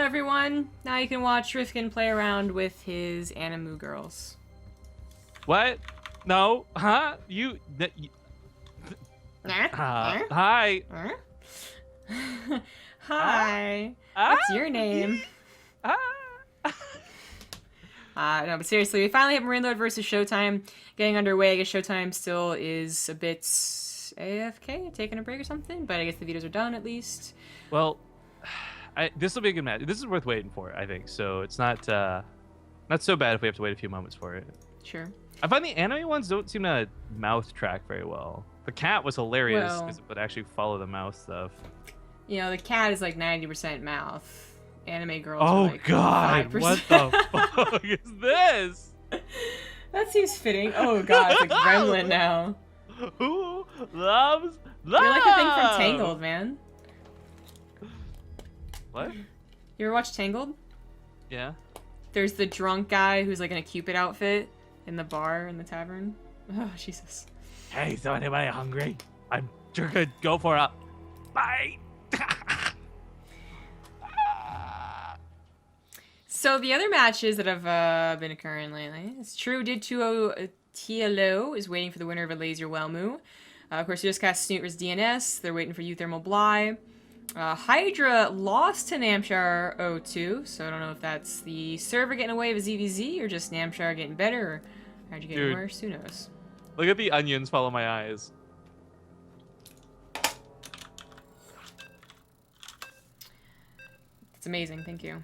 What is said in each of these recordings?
everyone. Now you can watch Rifkin play around with his Animu girls. What? No? Huh? Hi. Hi. What's your name? No, but seriously, we finally have MarineLorD versus ShoWTimE getting underway. I guess ShoWTimE still is a bit AFK, taking a break or something, but I guess the videos are done at least. Well, this will be a good match. This is worth waiting for, I think. So it's not so bad if we have to wait a few moments for it. Sure. I find the anime ones don't seem to mouth track very well. The cat was hilarious because it would actually follow the mouth stuff. You know, the cat is like 90% mouth. Anime girls are like God, 5%. What the fuck is this? That seems fitting. Oh god, it's like Gremlin now. Who loves love? You're like the thing from Tangled, man. What? You ever watch Tangled? Yeah. There's the drunk guy who's like in a Cupid outfit in the bar in the tavern. Oh, Jesus. Hey, so anybody hungry? I'm sure could go for a bite. So the other matches that have been occurring lately, it's true. Did 2-0 TLO is waiting for the winner of a Laser Wellmu. Of course, you just cast Snoot vs DNS. They're waiting for Euthermal Bly. Hydra lost to Namshar 0-2, so I don't know if that's the server getting away with ZVZ or just Namshar getting better, or Hydra getting worse. Who knows? Look at the onions follow my eyes. It's amazing. Thank you.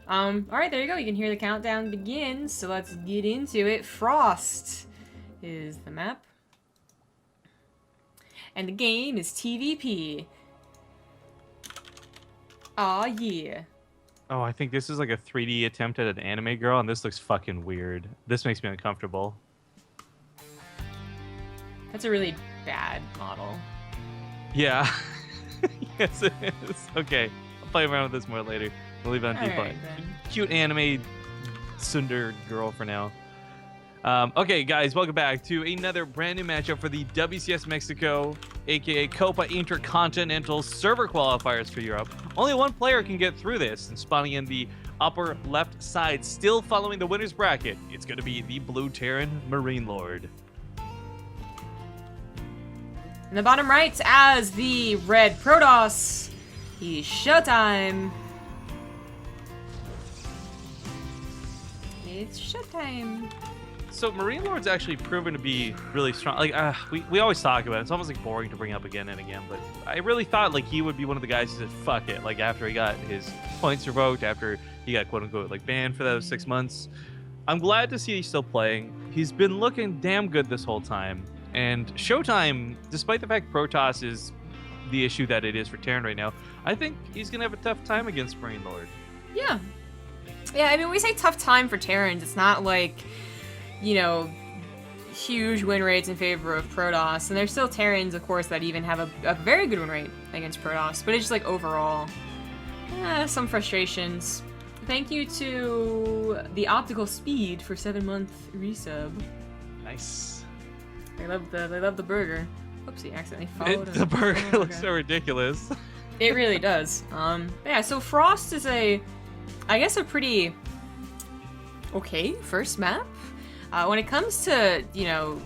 Alright, there you go. You can hear the countdown begin, so let's get into it. Frost is the map. And the game is TvP. Aw, yeah. Oh, I think this is like a 3D attempt at an anime girl, and this looks fucking weird. This makes me uncomfortable. That's a really bad model. Yeah. Yes, it is. Okay, I'll play around with this more later. We'll leave it on default. Right, cute anime tsundere girl for now. Okay, guys, welcome back to another brand new matchup for the WCS Mexico, aka Copa Intercontinental server qualifiers for Europe. Only one player can get through this, and spawning in the upper left side, still following the winner's bracket, it's going to be the blue Terran MarineLorD. In the bottom right, as the red Protoss, he's ShoWTimE. It's ShoWTimE. So MarineLorD's actually proven to be really strong. Like we always talk about it. It's almost like boring to bring up again and again. But I really thought like he would be one of the guys who said fuck it. Like after he got his points revoked, after he got quote unquote like banned for those 6 months. I'm glad to see he's still playing. He's been looking damn good this whole time. And ShoWTimE, despite the fact Protoss is the issue that it is for Terran right now, I think he's gonna have a tough time against MarineLorD. Yeah. Yeah, I mean, when we say tough time for Terrans, it's not like, you know, huge win rates in favor of Protoss. And there's still Terrans, of course, that even have a very good win rate against Protoss. But it's just like overall, some frustrations. Thank you to the Optical Speed for 7-month resub. Nice. They love the burger. Oopsie, accidentally followed. The burger looks so ridiculous. It really does. Yeah, so Frost is I guess a pretty okay first map. When it comes to, you know,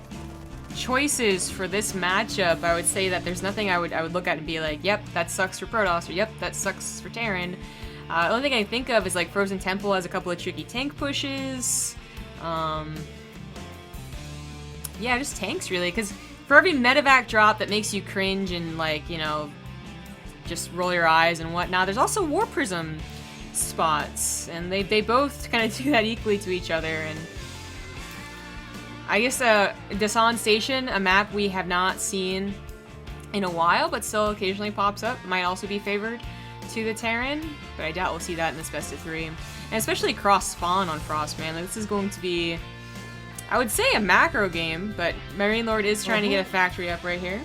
choices for this matchup, I would say that there's nothing I would look at and be like, yep, that sucks for Protoss, or yep, that sucks for Terran. The only thing I can think of is like Frozen Temple has a couple of tricky tank pushes. Yeah, just tanks really, because for every medevac drop that makes you cringe and like, you know, just roll your eyes and whatnot, there's also War Prism spots, and they both kind of do that equally to each other. And I guess Dasan Station, a map we have not seen in a while, but still occasionally pops up, might also be favored to the Terran, but I doubt we'll see that in this best of 3. And especially cross spawn on Frost, man. Like, this is going to be, I would say, a macro game, but MarineLorD is trying to get a factory up right here.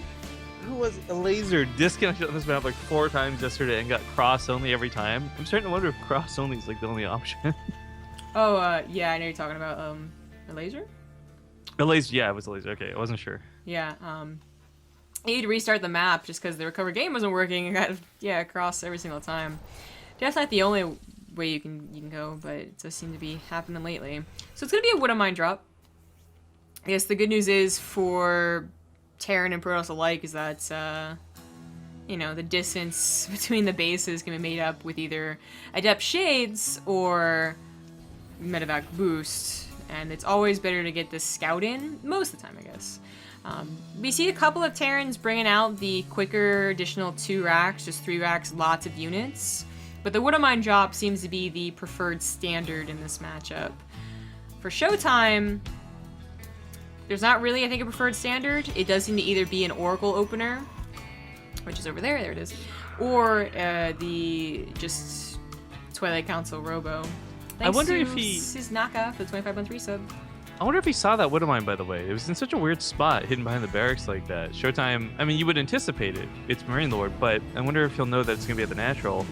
Who was a laser disconnected on this map like 4 times yesterday and got cross only every time? I'm starting to wonder if cross only is like the only option. Oh, yeah, I know you're talking about a laser? A laser, yeah, it was a laser. Okay, I wasn't sure. Yeah, you need to restart the map just because the recover game wasn't working and got, yeah, cross every single time. Definitely not the only way you can go, but it does seem to be happening lately. So it's gonna be a Wood of Mine drop. I guess the good news is for Terran and Protoss alike is that you know, the distance between the bases can be made up with either Adept Shades or Medevac Boost, and it's always better to get the Scout in, most of the time, I guess. We see a couple of Terrans bringing out the quicker additional 2 racks, just 3 racks, lots of units. But the Wood of Mine drop seems to be the preferred standard in this matchup. For ShoWTimE, there's not really, I think, a preferred standard. It does seem to either be an Oracle opener, which is over there it is, or the just Twilight Council Robo. Thanks I wonder to if he... Siznaka for the 25-month resub. I wonder if he saw that Wood of Mine, by the way. It was in such a weird spot, hidden behind the barracks like that. ShoWTimE, I mean, you would anticipate it. It's MarineLorD, but I wonder if he'll know that it's going to be at the natural.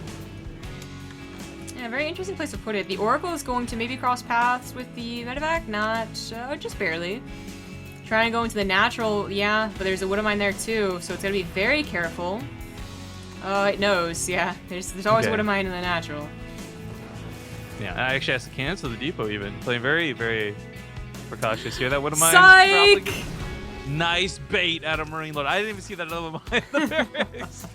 Yeah, very interesting place to put it. The Oracle is going to maybe cross paths with the Medevac, not just barely. Trying to go into the natural, yeah, but there's a Wood of Mine there too, so it's going to be very careful. Oh, it knows, yeah. There's always a Wood of Mine in the natural. Yeah, I actually has to cancel the depot even. Playing very, very precautious here. That Wood of Mine. Psych! Nice bait out of MarineLorD. I didn't even see that other mine in the barracks.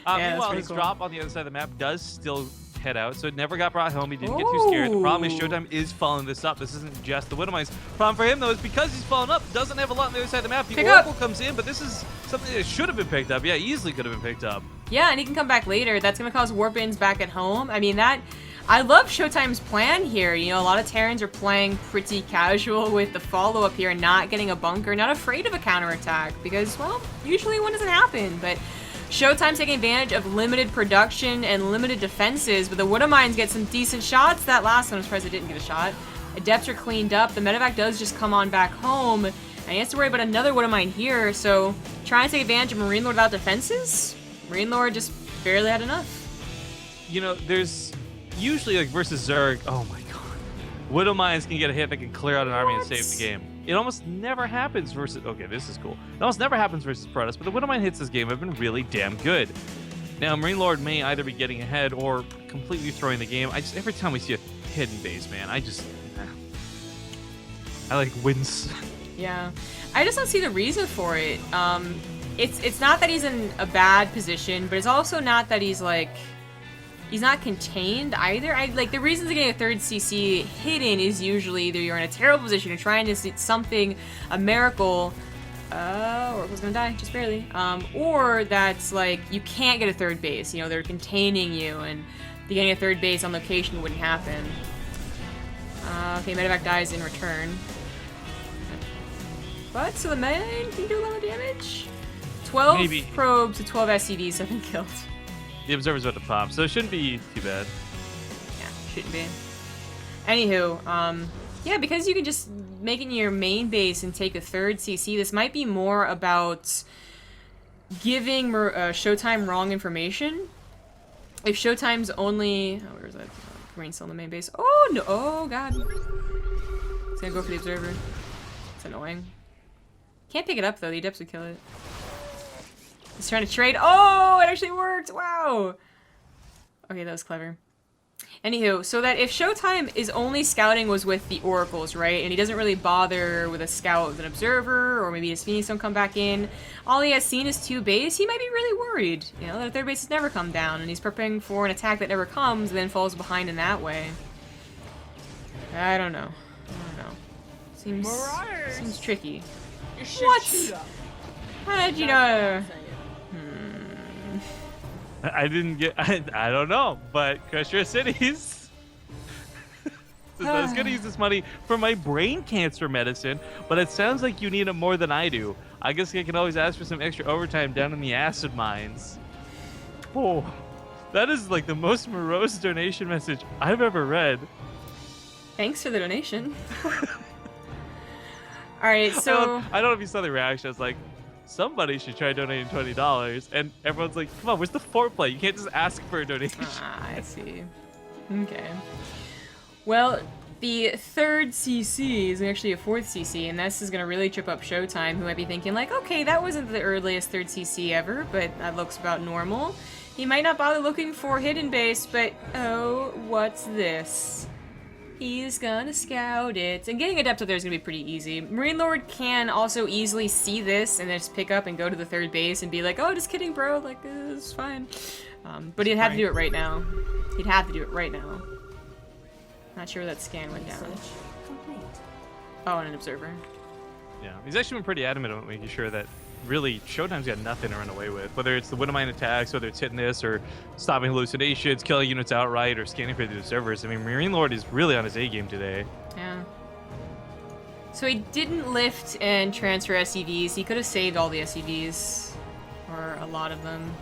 Yeah, meanwhile, his cool. drop on the other side of the map does still head out, so it never got brought home. He didn't get too scared. The problem is ShoWTimE is following this up. This isn't just the Wood of Mines. Problem for him, though, is because he's following up, doesn't have a lot on the other side of the map. The Oracle comes in, but this is something that should have been picked up. Yeah, easily could have been picked up. Yeah, and he can come back later. That's going to cause warp-ins back at home. I mean, I love ShoWTimE's plan here. You know, a lot of Terrans are playing pretty casual with the follow-up here and not getting a bunker, not afraid of a counterattack because, well, usually one doesn't happen, but ShoWTimE's taking advantage of limited production and limited defenses, but the Wood of Mines get some decent shots. That last one, I'm surprised it didn't get a shot. Adepts are cleaned up. The Medevac does just come on back home, and he has to worry about another Wood of Mine here, so trying to take advantage of MarineLorD without defenses? MarineLorD just barely had enough. You know, there's usually, like, versus Zerg, oh my god. Wood of Mines can get a hit that can clear out an army and save the game. It almost never happens versus... Okay, this is cool. It almost never happens versus Protoss, but the Wood of Mine hits this game have been really damn good. Now, MarineLorD may either be getting ahead or completely throwing the game. Every time we see a hidden base, man, I like wince. Yeah. I just don't see the reason for it. It's not that he's in a bad position, but it's also not that he's, like... He's not contained either. Like, the reason to getting a 3rd CC hidden is usually either you're in a terrible position, you're trying to see something, a miracle, Oracle's gonna die, just barely, or that's like, you can't get a 3rd base, you know, they're containing you, and getting a 3rd base on location wouldn't happen. Okay, Medevac dies in return. But, so the main can do a lot of damage? 12 probes to 12 SCVs have been killed. The Observer's about to pop, so it shouldn't be too bad. Yeah, shouldn't be. Anywho, yeah, because you can just make it your main base and take a 3rd CC, this might be more about giving ShoWTimE wrong information. If ShoWTimE's only... Oh, where is that? Green's still in the main base. Oh, no! Oh, God. It's gonna go for the Observer. It's annoying. Can't pick it up, though. The Adepts would kill it. He's trying to trade. Oh, it actually worked. Wow. Okay, that was clever. Anywho, so that if ShoWTimE is only scouting was with the Oracles, right? And he doesn't really bother with a scout with an Observer, or maybe his Phoenix don't come back in. All he has seen is 2 base. He might be really worried, you know, that a 3rd base has never come down, and he's preparing for an attack that never comes, and then falls behind in that way. I don't know. Seems tricky. What? How did you know? I didn't get... I don't know, but crush your cities. I was going to use this money for my brain cancer medicine, but it sounds like you need it more than I do. I guess I can always ask for some extra overtime down in the acid mines. Oh, that is like the most morose donation message I've ever read. Thanks for the donation. Alright, so... I don't know if you saw the reaction. I was like, somebody should try donating $20, and everyone's like, come on, where's the foreplay? You can't just ask for a donation. Ah, I see. Okay. Well, the 3rd CC is actually a 4th CC, and this is going to really trip up ShoWTimE, who might be thinking like, okay, that wasn't the earliest 3rd CC ever, but that looks about normal. He might not bother looking for hidden base, but oh, what's this? He's gonna scout it. And getting adept up there is gonna be pretty easy. MarineLorD can also easily see this and then just pick up and go to the third base and be like, oh, just kidding, bro. Like, it's fine. But he'd have to do it right now. He'd have to do it right now. Not sure where that scan went down. Oh, and an observer. Yeah, he's actually been pretty adamant about making sure that really ShoWTimE's got nothing to run away with. Whether it's the wind mine attacks, whether it's hitting this or stopping hallucinations, killing units outright, or scanning for the observers. I mean, MarineLorD is really on his A game today. Yeah. So he didn't lift and transfer SCVs. He could have saved all the SCVs, or a lot of them.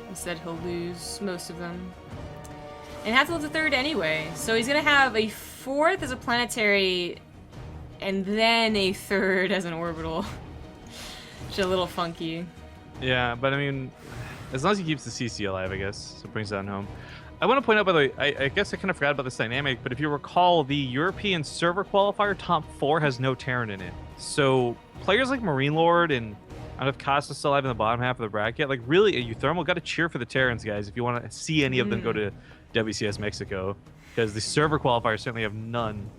Instead, he'll lose most of them. And have to live the third anyway. So he's gonna have a fourth as a planetary, and then a third as an orbital. Which is a little funky. Yeah, but I mean, as long as he keeps the CC alive, I guess, so it brings that home. I want to point out, by the way, I guess I kind of forgot about this dynamic, but if you recall, the European server qualifier top 4 has no Terran in it. So players like MarineLorD and I don't know if Costa's still alive in the bottom half of the bracket, like really, Euthermal got to cheer for the Terrans, guys, if you want to see any of them go to WCS Mexico, because the server qualifiers certainly have none.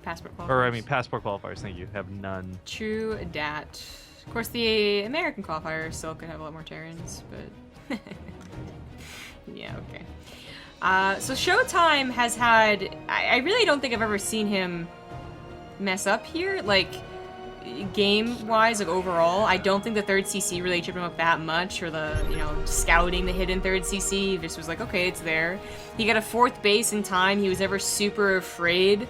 Passport qualifiers. Or, I mean, passport qualifiers, thank you, have none. True dat. Of course, the American qualifier still could have a lot more Terrans, but... yeah, okay. So ShoWTimE has had... I really don't think I've ever seen him mess up here. Like, game-wise, like, overall, I don't think the third CC really tripped him up that much, or the, you know, scouting the hidden third CC. He just was like, okay, it's there. He got a fourth base in time. He was never super afraid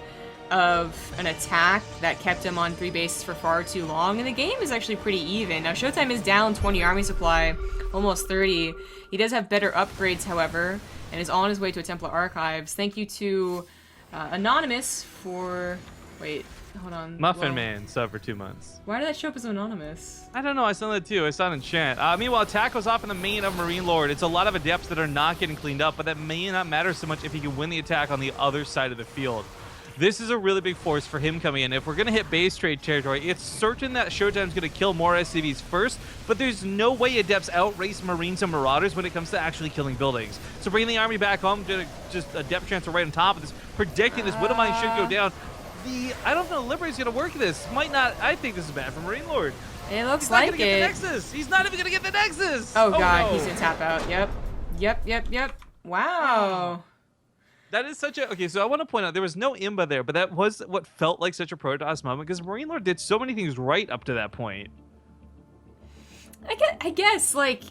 of an attack that kept him on 3 bases for far too long, and the game is actually pretty even. Now, ShoWTimE is down 20 army supply, almost 30. He does have better upgrades, however, and is on his way to a Templar Archives. Thank you to Anonymous for... Wait, hold on. Muffin Man sub for 2 months. Why did that show up as Anonymous? I don't know, I saw that too. I saw it in chat. Meanwhile, attack goes off in the main of MarineLorD. It's a lot of adepts that are not getting cleaned up, but that may not matter so much if he can win the attack on the other side of the field. This is a really big force for him coming in. If we're going to hit base trade territory, it's certain that ShoWTimE's going to kill more SCVs first, but there's no way Adepts outrace Marines and Marauders when it comes to actually killing buildings. So bringing the army back home to just Adept transfer right on top of this, predicting this Widow Mine should go down. I don't know, Libera's going to work this. Might not. I think this is bad for MarineLorD. It looks He's like not gonna get the Nexus. He's not even going to get the Nexus. Oh god, no. He's going to tap out. Yep. Wow. That is such a... Okay, so I want to point out, there was no Imba there, but that was what felt like such a Protoss moment, because MarineLorD did so many things right up to that point. I guess, like,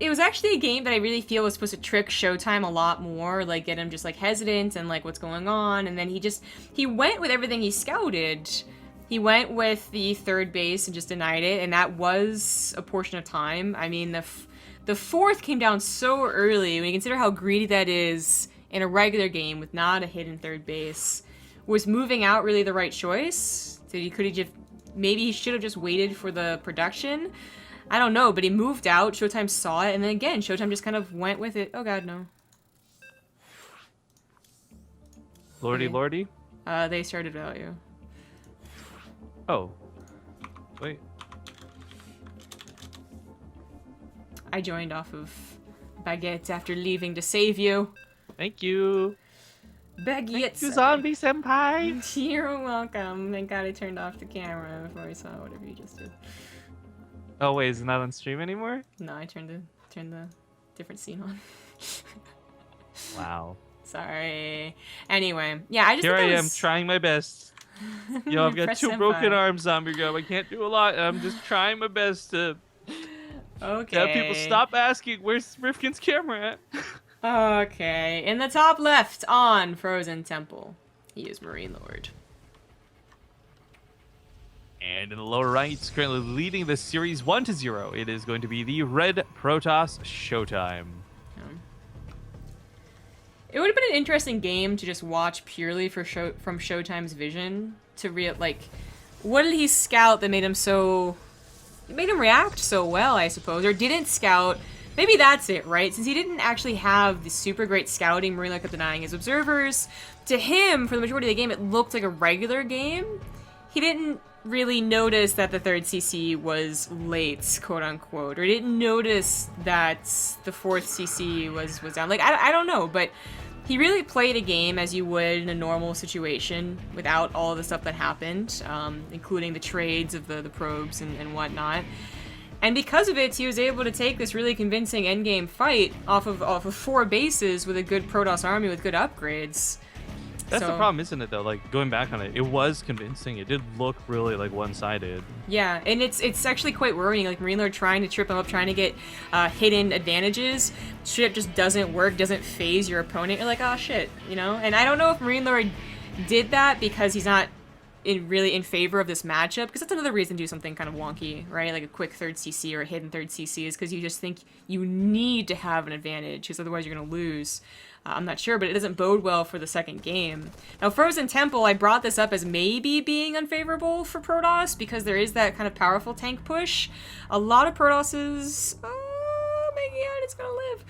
it was actually a game that I really feel was supposed to trick ShoWTimE a lot more, like, get him just, like, hesitant and, like, what's going on, and then he went with everything he scouted. He went with the third base and just denied it, and that was a portion of time. I mean, the fourth came down so early, when you consider how greedy that is in a regular game with not a hidden third base. Was moving out really the right choice? Maybe he should have just waited for the production? I don't know, but he moved out, ShoWTimE saw it, and then again, ShoWTimE just kind of went with it. Oh god, no. Lordy? They started value. Oh. Wait. I joined off of Baguette after leaving to save you. Thank you. Baguette. Thank you, zombie senpai. You're welcome. Thank God I turned off the camera before I saw whatever you just did. Oh wait, is it not on stream anymore? No, I turned the different scene on. Wow. Sorry. Anyway, yeah, I just Here I think am trying my best. Yo, I've got Press 2 senpai. broken arms, Zombie Girl. I can't do a lot. I'm just trying my best to Okay. have people stop asking where's Rifkin's camera at. Okay, in the top left on Frozen Temple, he is MarineLorD. And in the lower right, currently leading the series 1-0, it is going to be the Red Protoss ShoWTimE. It would have been an interesting game to just watch purely from ShoWTimE's vision to what did he scout that made him react so well, I suppose, or didn't scout. Maybe that's it, right? Since he didn't actually have the super great scouting, MarineLorD kept denying his observers. To him, for the majority of the game, it looked like a regular game. He didn't really notice that the third CC was late, quote unquote, or didn't notice that the fourth CC was down. Like, I don't know, but he really played a game as you would in a normal situation without all of the stuff that happened, including the trades of the probes and whatnot. And because of it, he was able to take this really convincing endgame fight off of 4 bases with a good Protoss army with good upgrades. That's the problem, isn't it, though? Like, going back on it, it was convincing. It did look really, like, one-sided. Yeah, and it's actually quite worrying. Like, MarineLorD trying to trip him up, trying to get hidden advantages. Shit just doesn't work, doesn't phase your opponent. You're like, oh, shit, you know? And I don't know if MarineLorD did that because he's not really in favor of this matchup, because that's another reason to do something kind of wonky, right? Like a quick third CC or a hidden third CC is because you just think you need to have an advantage, because otherwise you're going to lose. I'm not sure, but it doesn't bode well for the second game. Now, Frozen Temple, I brought this up as maybe being unfavorable for Protoss, because there is that kind of powerful tank push. A lot of Protosses... Oh my god, it's gonna live!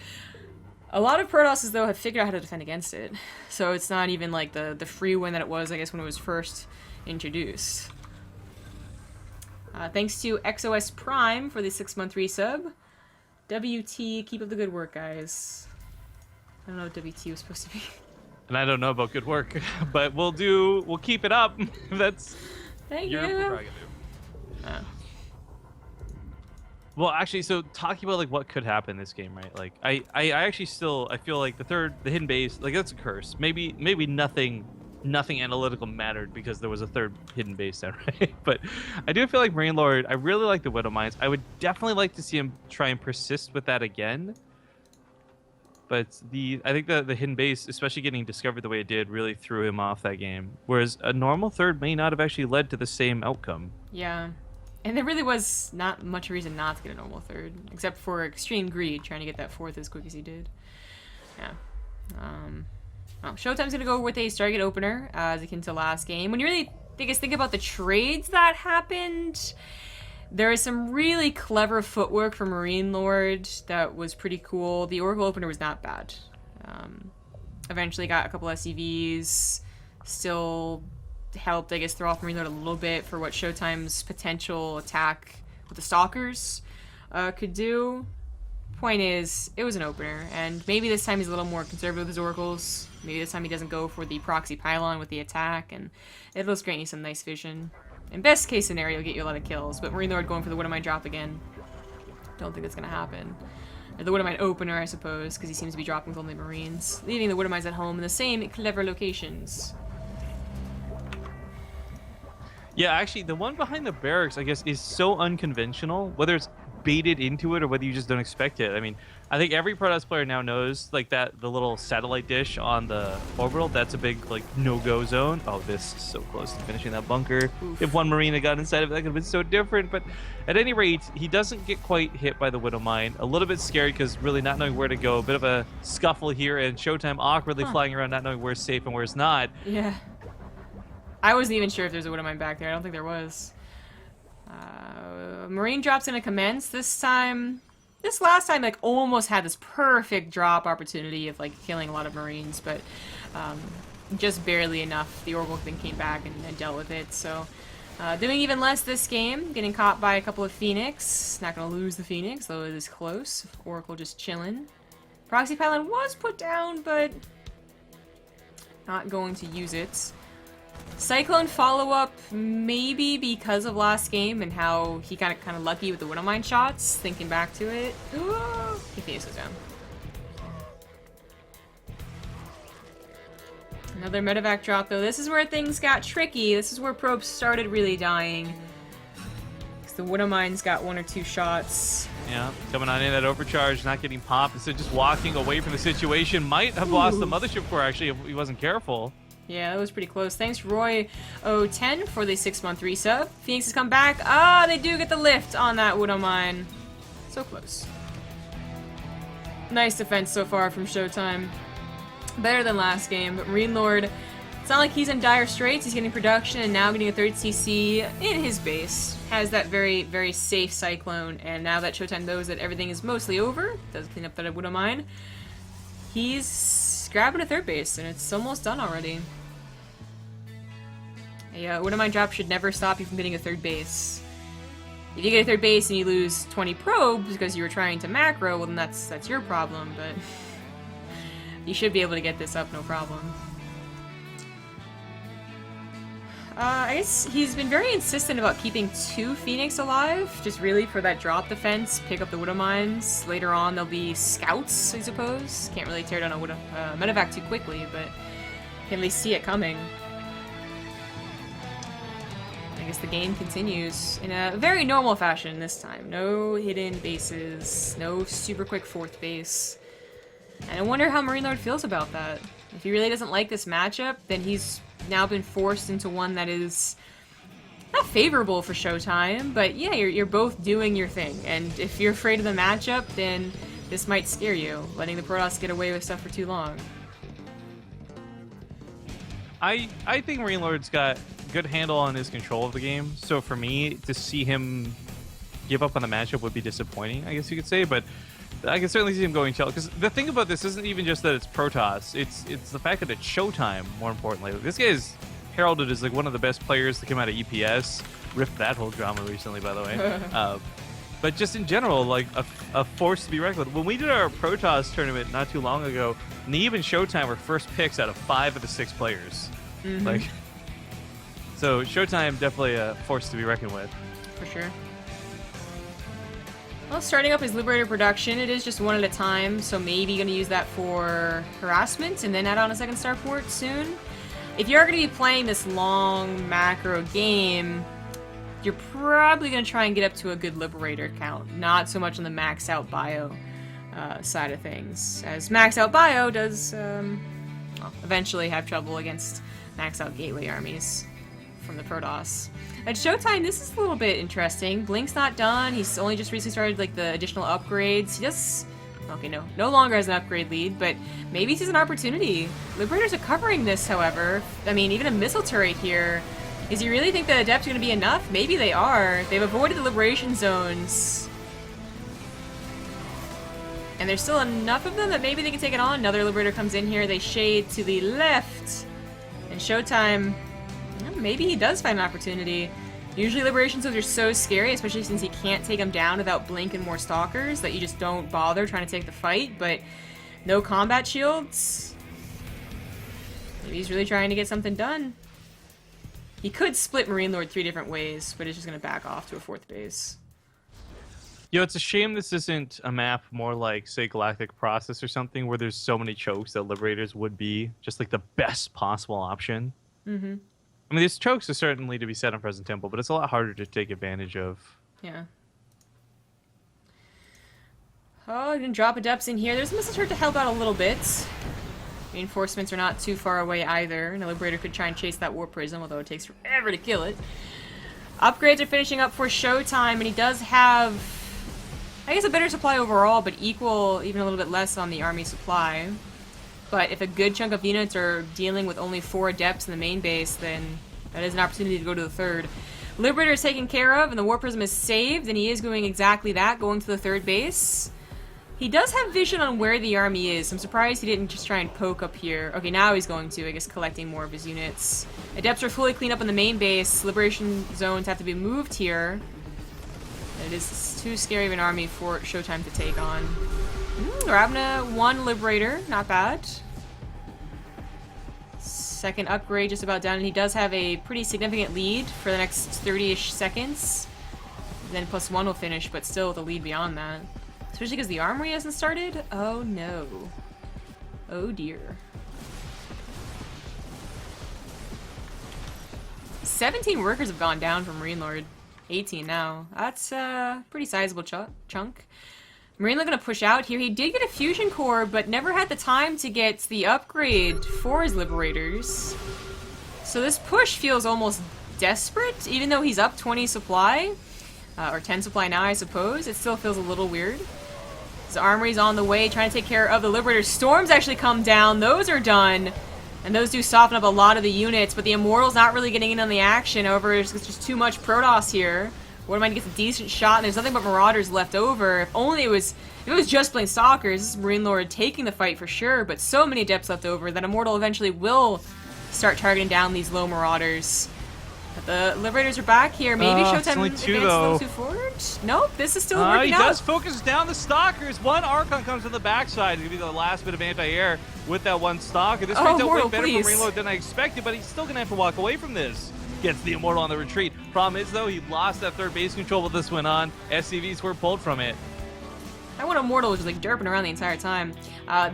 A lot of Protosses, though, have figured out how to defend against it. So it's not even like the free win that it was, I guess, when it was first introduced. Thanks to XOS Prime for the 6-month resub. WT, keep up the good work, guys. I don't know what WT was supposed to be. And I don't know about good work, but we'll keep it up. That's Thank you. Prerogative. Well, actually, so talking about like what could happen in this game, right? Like, I actually I feel like the hidden base, like that's a curse. Maybe nothing analytical mattered because there was a third hidden base there, right? But I do feel like MarineLorD, I really like the Widow Mines. I would definitely like to see him try and persist with that again. But I think the hidden base, especially getting discovered the way it did, really threw him off that game. Whereas a normal third may not have actually led to the same outcome. Yeah. And there really was not much reason not to get a normal third, except for extreme greed, trying to get that fourth as quick as he did. Yeah. ShoWTimE's going to go with a Stargate opener, as akin to last game. When you really think about the trades that happened, there is some really clever footwork from MarineLorD that was pretty cool. The Oracle opener was not bad. Eventually got a couple SCVs, still helped, I guess, throw off MarineLorD a little bit for what ShoWTimE's potential attack with the Stalkers could do. Point is, it was an opener, and maybe this time he's a little more conservative with his Oracles. Maybe this time he doesn't go for the proxy pylon with the attack, and it'll just grant you some nice vision. In best case scenario, get you a lot of kills, but MarineLorD going for the Widow Mine drop again. Don't think that's going to happen. Or the Widow Mine opener, I suppose, because he seems to be dropping with only Marines. Leaving the Widow Mines at home in the same clever locations. Yeah, actually, the one behind the barracks, I guess, is so unconventional. Whether it's baited into it or whether you just don't expect it. I mean, I think every Protoss player now knows, like, that the little satellite dish on the orbital, that's a big, like, no-go zone. Oh, this is so close to finishing that bunker. Oof. If one Marine had got inside of it, that could have been so different. But at any rate, he doesn't get quite hit by the Widow Mine. A little bit scared because really not knowing where to go. A bit of a scuffle here, and ShoWTimE awkwardly flying around, not knowing where's safe and where's not. Yeah. I wasn't even sure if there's a Widow Mine back there. I don't think there was. Marine drop's gonna commence this time. This last time, like, almost had this perfect drop opportunity of, like, killing a lot of Marines, but just barely enough. The Oracle thing came back and dealt with it, so doing even less this game. Getting caught by a couple of Phoenix. Not gonna lose the Phoenix, though it is close. Oracle just chilling. Proxy Pylon was put down, but not going to use it. Cyclone follow-up, maybe because of last game and how he got kind of lucky with the Widow Mine shots, thinking back to it. Ooh, he faces down. Another medevac drop, though. This is where things got tricky. This is where probes started really dying. Because the Widow Mine's got 1 or 2 shots. Yeah, coming on in that overcharge, not getting popped, instead just walking away from the situation. Might have lost the mothership core, actually, if he wasn't careful. Yeah, that was pretty close. Thanks, Roy010, for the 6-month resub. Phoenix has come back. Ah, they do get the lift on that Widow Mine. So close. Nice defense so far from ShoWTimE. Better than last game, but MarineLorD, it's not like he's in dire straits. He's getting production and now getting a 3rd CC in his base. Has that very, very safe Cyclone, and now that ShoWTimE knows that everything is mostly over, does clean up that Widow Mine, he's grabbing a 3rd base, and it's almost done already. A Wood Mine drop should never stop you from getting a third base. If you get a third base and you lose 20 probes because you were trying to macro, well then that's your problem, but you should be able to get this up no problem. I guess he's been very insistent about keeping 2 Phoenix alive, just really for that drop defense, pick up the Widow Mines. Later on there'll be scouts, I suppose. Can't really tear down a medevac too quickly, but can at least see it coming. I guess the game continues in a very normal fashion this time. No hidden bases, no super quick 4th base. And I wonder how MarineLorD feels about that. If he really doesn't like this matchup, then he's now been forced into one that is not favorable for ShoWTimE, but yeah, you're both doing your thing. And if you're afraid of the matchup, then this might scare you, letting the Protoss get away with stuff for too long. I think MarineLorD's got good handle on his control of the game, so for me, to see him give up on the matchup would be disappointing, I guess you could say, but I can certainly see him going chill, because the thing about this isn't even just that it's Protoss, it's the fact that it's ShoWTimE, more importantly. This guy is heralded as like one of the best players to come out of EPS. Ripped that whole drama recently, by the way. But just in general, like a force to be reckoned with. When we did our Protoss tournament not too long ago, Neve and ShoWTimE were first picks out of 5 of the 6 players. Like, so ShoWTimE definitely a force to be reckoned with. For sure. Well, starting up his Liberator production, it is just 1 at a time, so maybe going to use that for harassment and then add on a 2nd starport soon. If you are going to be playing this long macro game, you're probably going to try and get up to a good Liberator count, not so much on the max out bio side of things, as max out bio does well, eventually have trouble against max out gateway armies from the Protoss. At ShoWTimE, this is a little bit interesting. Blink's not done. He's only just recently started like the additional upgrades. He does, okay, no longer has an upgrade lead, but maybe he sees an opportunity. Liberators are covering this, however. I mean, even a missile turret here. Does he really think the Adepts are going to be enough? Maybe they are. They've avoided the liberation zones. And there's still enough of them that maybe they can take it on. Another Liberator comes in here. They shade to the left. And ShoWTimE, maybe he does find an opportunity. Usually liberation zones are so scary, especially since he can't take them down without Blink and more stalkers, that you just don't bother trying to take the fight, but no combat shields. Maybe he's really trying to get something done. He could split MarineLorD 3 different ways, but it's just going to back off to a 4th base. You know, it's a shame this isn't a map more like, say, Galactic Process or something, where there's so many chokes that Liberators would be just like the best possible option. I mean, these chokes are certainly to be set on Present Temple, but it's a lot harder to take advantage of. Yeah. Oh, you can drop Adepts in here. There's a missile turret to help out a little bit. Reinforcements are not too far away either. And a Liberator could try and chase that War Prism, although it takes forever to kill it. Upgrades are finishing up for ShoWTimE, and he does have, I guess, a better supply overall, but equal, even a little bit less on the army supply. But if a good chunk of units are dealing with only 4 Adepts in the main base, then that is an opportunity to go to the 3rd. Liberator is taken care of, and the War Prism is saved, and he is doing exactly that, going to the 3rd base. He does have vision on where the army is. I'm surprised he didn't just try and poke up here. Okay, now he's going to, I guess, collecting more of his units. Adepts are fully cleaned up in the main base. Liberation zones have to be moved here. It is too scary of an army for ShoWTimE to take on. Ravna, 1 Liberator, not bad. 2nd upgrade just about done, and he does have a pretty significant lead for the next 30-ish seconds. Then +1 will finish, but still with a lead beyond that. Especially because the armory hasn't started? Oh no. Oh dear. 17 workers have gone down from MarineLorD. 18 now. That's a pretty sizable chunk. MarineLorD gonna push out here. He did get a fusion core, but never had the time to get the upgrade for his Liberators. So this push feels almost desperate, even though he's up 20 supply. Or 10 supply now, I suppose. It still feels a little weird. His armory's on the way, trying to take care of the Liberators. Storms actually come down. Those are done. And those do soften up a lot of the units, but the Immortal's not really getting in on the action. However, there's just too much Protoss here. Warmind gets a decent shot, and there's nothing but Marauders left over. If it was just plain Stalkers, this is MarineLorD taking the fight for sure, but so many Adepts left over that Immortal eventually will start targeting down these low Marauders. The Liberators are back here. Maybe It's ShoWTimE only advances two, a though. little too forward. Nope, this is still working He out. does focus down the Stalkers. One Archon comes on the backside to give you the last bit of anti-air with that one Stalker. This turns out way Mortal, better please. for MarineLorD than I expected, but he's still going to have to walk away from this. Gets the Immortal on the retreat. Problem is, though, he lost that third base control while this went on. SCVs were pulled from it. That one Immortal was just like derping around the entire time.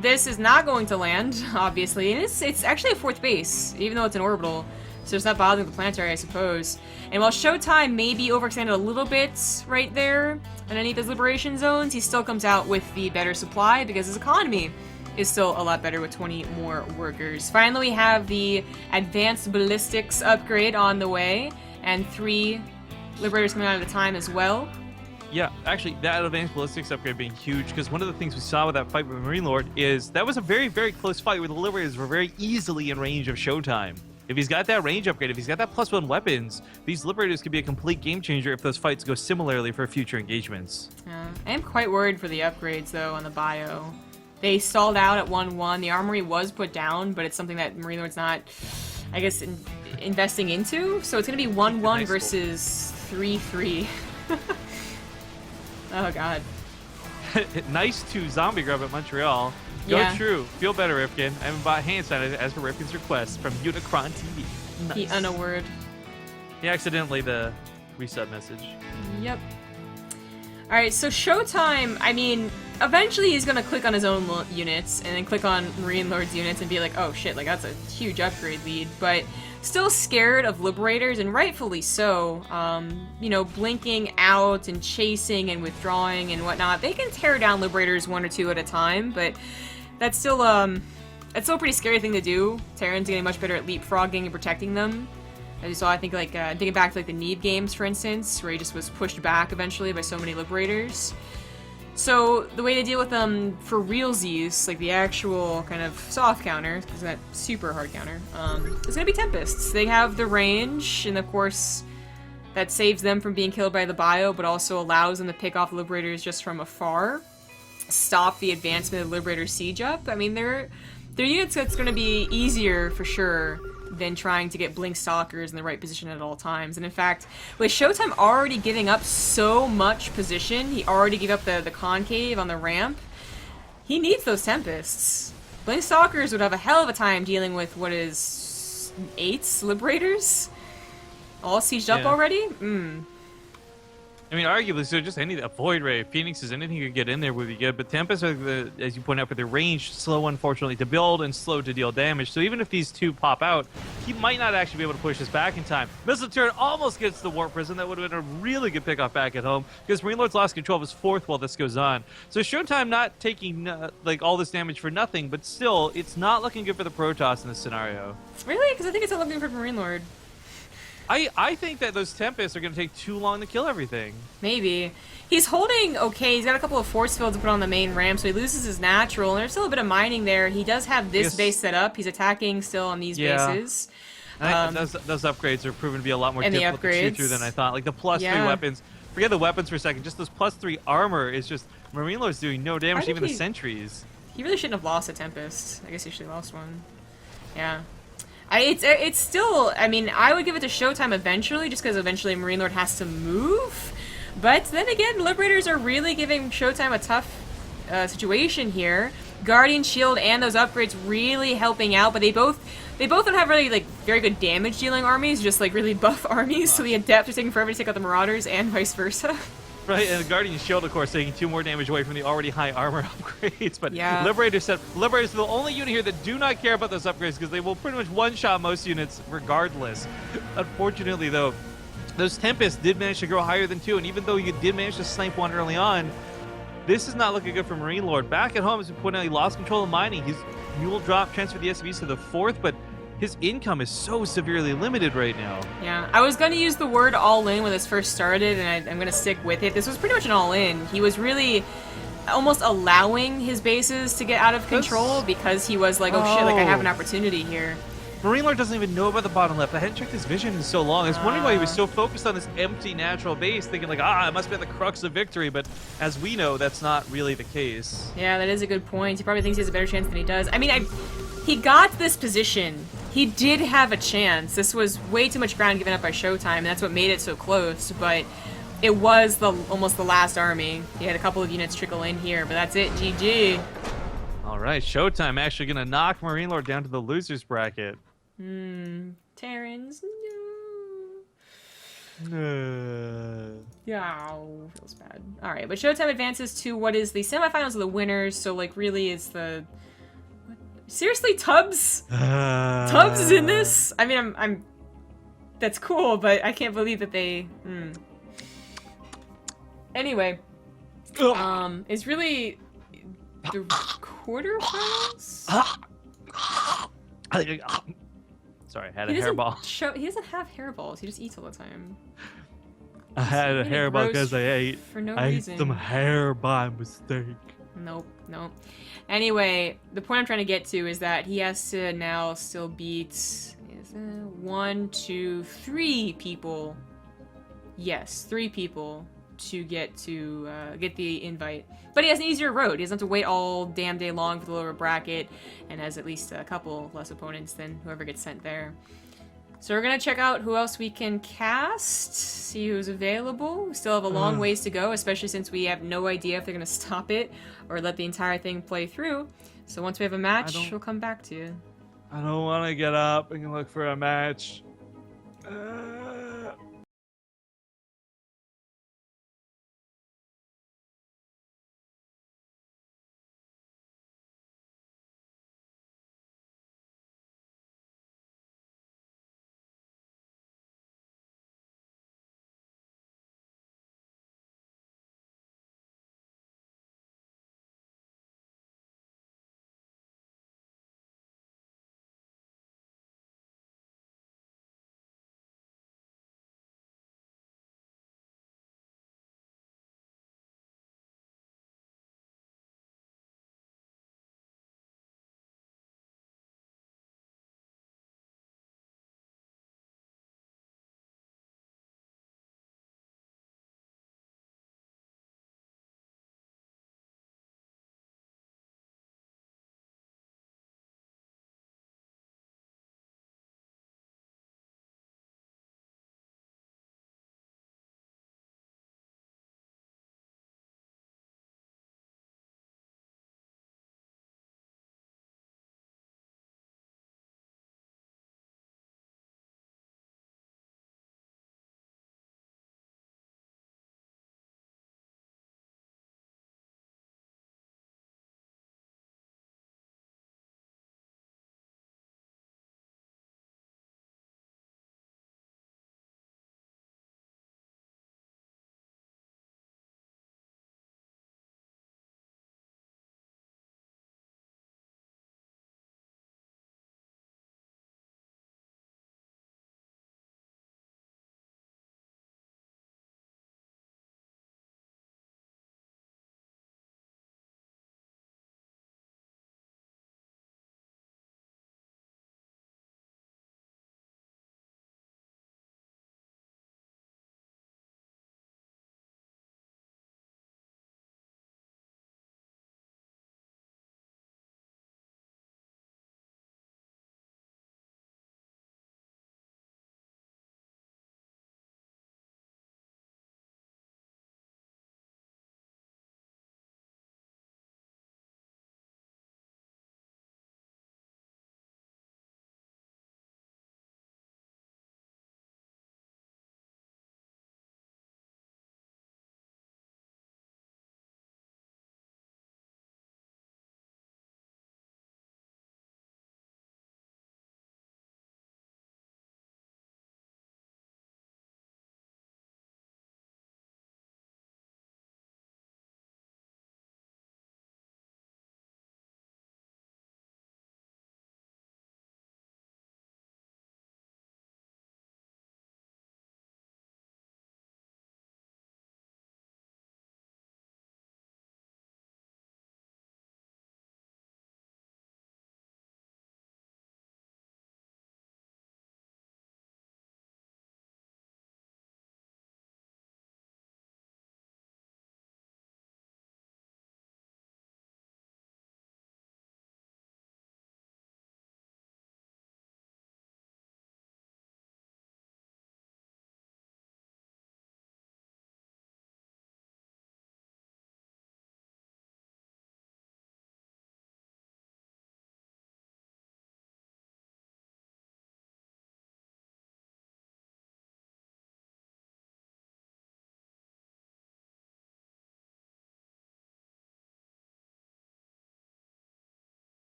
This is not going to land, obviously, and it's actually a fourth base, even though it's an orbital. So it's not bothering the planetary, I suppose. And while ShoWTimE may be overextended a little bit right there underneath his liberation zones, he still comes out with the better supply because his economy is still a lot better with 20 more workers. Finally, we have the advanced ballistics upgrade on the way, and 3 liberators coming out at a time as well. Yeah, actually, that advanced ballistics upgrade being huge, because one of the things we saw with that fight with MarineLorD is that was a very, very close fight where the Liberators were very easily in range of ShoWTimE. If he's got that range upgrade, if he's got that +1 weapons, these Liberators could be a complete game changer if those fights go similarly for future engagements. I am quite worried for the upgrades, though, on the bio. They stalled out at 1-1. The armory was put down, but it's something that MarineLorD's not, I guess, investing into. So it's going to be 1-1 Nice versus 3-3. Oh, God. Nice to zombie grub at Montreal. Go Yeah. true. Feel better, Rifkin. I haven't bought hand sanitizer as per Rifkin's request from Unicron TV. Nice. He unaword. He accidentally the resub message. Yep. Alright, so ShoWTimE, I mean, eventually he's gonna click on his own units and then click on MarineLorD's units and be like, oh shit, like that's a huge upgrade lead, but still scared of Liberators, and rightfully so. You know, blinking out and chasing and withdrawing and whatnot. They can tear down Liberators 1 or 2 at a time, but that's still a pretty scary thing to do. Terran's getting much better at leapfrogging and protecting them. As you saw, I think, like, thinking back to, like, the Neve games, for instance, where he just was pushed back eventually by so many Liberators. So, the way to deal with them for realsies, like the actual kind of soft counter, because that super hard counter, is going to be Tempests. They have the range, and of course, that saves them from being killed by the bio, but also allows them to pick off Liberators just from afar, stop the advancement of the Liberator siege up. I mean, they're units that's going to be easier, for sure, than trying to get Blink Stalkers in the right position at all times. And in fact, with ShoWTimE already giving up so much position, he already gave up the concave on the ramp, he needs those Tempests. Blink Stalkers would have a hell of a time dealing with what is 8 Liberators? All sieged up already? I mean, arguably, so just a Void Ray, Phoenixes, anything you could get in there would be good. But Tempest, are as you point out, with their range, slow, unfortunately, to build and slow to deal damage. So even if these 2 pop out, he might not actually be able to push this back in time. Missile turret almost gets the Warp Prison. That would have been a really good pickoff back at home, because MarineLorD's lost control of his 4th while this goes on. So ShoWTimE not taking like all this damage for nothing, but still, it's not looking good for the Protoss in this scenario. Really? Because I think it's not looking for MarineLorD. I think that those Tempests are going to take too long to kill everything. Maybe. He's holding okay. He's got a couple of force fields to put on the main ramp, so he loses his natural, and there's still a bit of mining there. He does have this base set up. He's attacking still on these bases. Those upgrades are proven to be a lot more difficult to shoot through than I thought. Like the +3 weapons. Forget the weapons for a second. Just those +3 armor is just... MarineLorD's doing no damage, even the sentries. He really shouldn't have lost a Tempest. I guess he should have lost one. Yeah. It's still, I mean, I would give it to ShoWTimE eventually, just because eventually MarineLorD has to move. But then again, Liberators are really giving ShoWTimE a tough situation here. Guardian Shield and those upgrades really helping out, but they both don't have really, like, very good damage dealing armies, just like really buff armies, so the Adept are taking forever to take out the Marauders and vice versa. Right, and the Guardian Shield, of course, taking 2 more damage away from the already high armor upgrades. But Liberators are the only unit here that do not care about those upgrades, because they will pretty much one-shot most units regardless. Unfortunately, though, those Tempests did manage to grow higher than 2, and even though you did manage to snipe one early on, this is not looking good for MarineLorD. Back at home, as we pointed out, he lost control of mining. His mule drop transferred the SCVs to the 4th, but his income is so severely limited right now. Yeah, I was going to use the word all-in when this first started, and I'm going to stick with it. This was pretty much an all-in. He was really almost allowing his bases to get out of control because he was like, oh shit, like I have an opportunity here. MarineLorD doesn't even know about the bottom left. I hadn't checked his vision in so long. I was wondering why he was so focused on this empty natural base, thinking like, it must be the crux of victory, but as we know, that's not really the case. Yeah, that is a good point. He probably thinks he has a better chance than he does. I mean, he got this position he did have a chance. This was way too much ground given up by ShoWTimE, and that's what made it so close, but it was almost the last army. He had a couple of units trickle in here, but that's it. GG. All right, ShoWTimE actually going to knock MarineLorD down to the losers bracket. Terrans, no. Yeah, feels bad. All right, but ShoWTimE advances to what is the semifinals of the winners. So, like, really, it's the seriously, Tubbs. Tubbs is in this. I mean, I'm. That's cool, but I can't believe that they. Anyway, it's really the quarterfinals. Sorry, I had a hairball. He doesn't have hairballs. He just eats all the time. I had a hairball because I ate. For no I reason. ate some hair by mistake. Nope. Anyway, the point I'm trying to get to is that he has to now still beat 1, 2, 3 people. Yes, 3 people to get the invite. But he has an easier road. He doesn't have to wait all damn day long for the lower bracket, and has at least a couple less opponents than whoever gets sent there. So we're gonna check out who else we can cast, see who's available. We still have a long ways to go, especially since we have no idea if they're gonna stop it or let the entire thing play through. So once we have a match, we'll come back to you. I don't want to get up and look for a match.